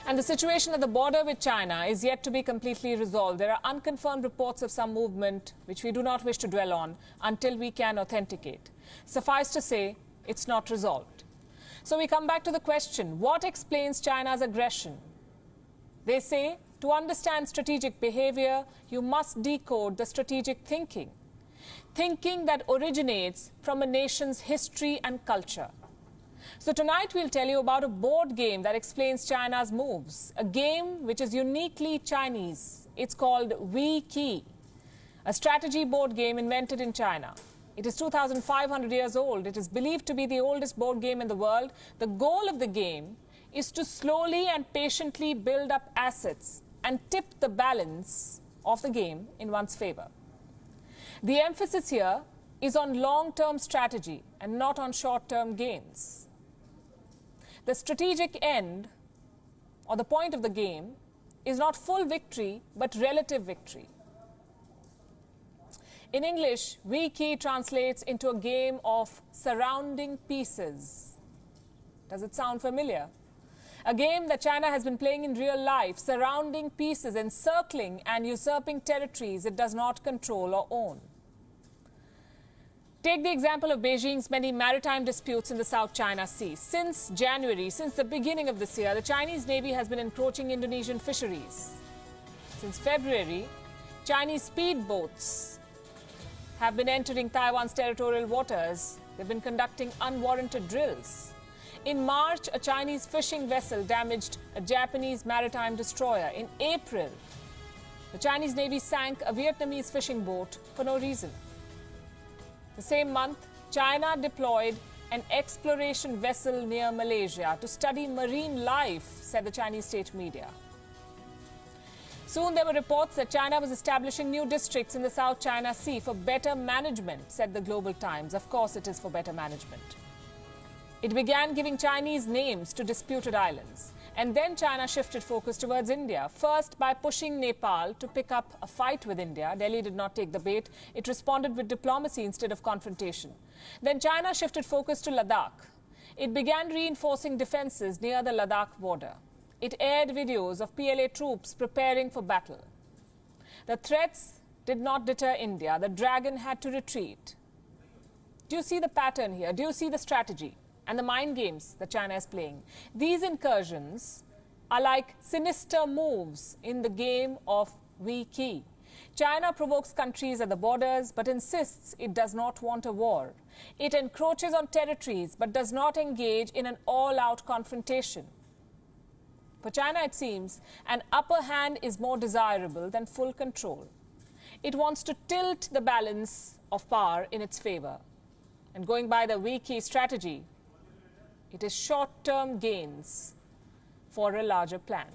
And the situation at the border with China is yet to be completely resolved. There are unconfirmed reports of some movement, which we do not wish to dwell on until we can authenticate. Suffice to say, it's not resolved. So we come back to the question, what explains China's aggression? They say, to understand strategic behavior, you must decode the strategic thinking. Thinking that originates from a nation's history and culture. So tonight we'll tell you about a board game that explains China's moves. A game which is uniquely Chinese. It's called Weiqi, a strategy board game invented in China. It is 2,500 years old. It is believed to be the oldest board game in the world. The goal of the game is to slowly and patiently build up assets and tip the balance of the game in one's favor. The emphasis here is on long-term strategy and not on short-term gains. The strategic end, or the point of the game, is not full victory, but relative victory. In English, Weiqi translates into a game of surrounding pieces. Does it sound familiar? A game that China has been playing in real life, surrounding pieces, encircling and usurping territories it does not control or own. Take the example of Beijing's many maritime disputes in the South China Sea. Since January, since the beginning of this year, the Chinese Navy has been encroaching Indonesian fisheries. Since February, Chinese speedboats have been entering Taiwan's territorial waters. They've been conducting unwarranted drills. In March, a Chinese fishing vessel damaged a Japanese maritime destroyer. In April, the Chinese Navy sank a Vietnamese fishing boat for no reason. The same month, China deployed an exploration vessel near Malaysia to study marine life, said the Chinese state media. Soon there were reports that China was establishing new districts in the South China Sea for better management, said the Global Times. Of course it is for better management. It began giving Chinese names to disputed islands. And then China shifted focus towards India, first by pushing Nepal to pick up a fight with India. Delhi did not take the bait. It responded with diplomacy instead of confrontation. Then China shifted focus to Ladakh. It began reinforcing defenses near the Ladakh border. It aired videos of PLA troops preparing for battle. The threats did not deter India. The dragon had to retreat. Do you see the pattern here? Do you see the strategy and the mind games that China is playing? These incursions are like sinister moves in the game of Weiqi. China provokes countries at the borders but insists it does not want a war. It encroaches on territories but does not engage in an all-out confrontation. For China, it seems, an upper hand is more desirable than full control. It wants to tilt the balance of power in its favor. And going by the Weiqi strategy, it is short-term gains for a larger plan.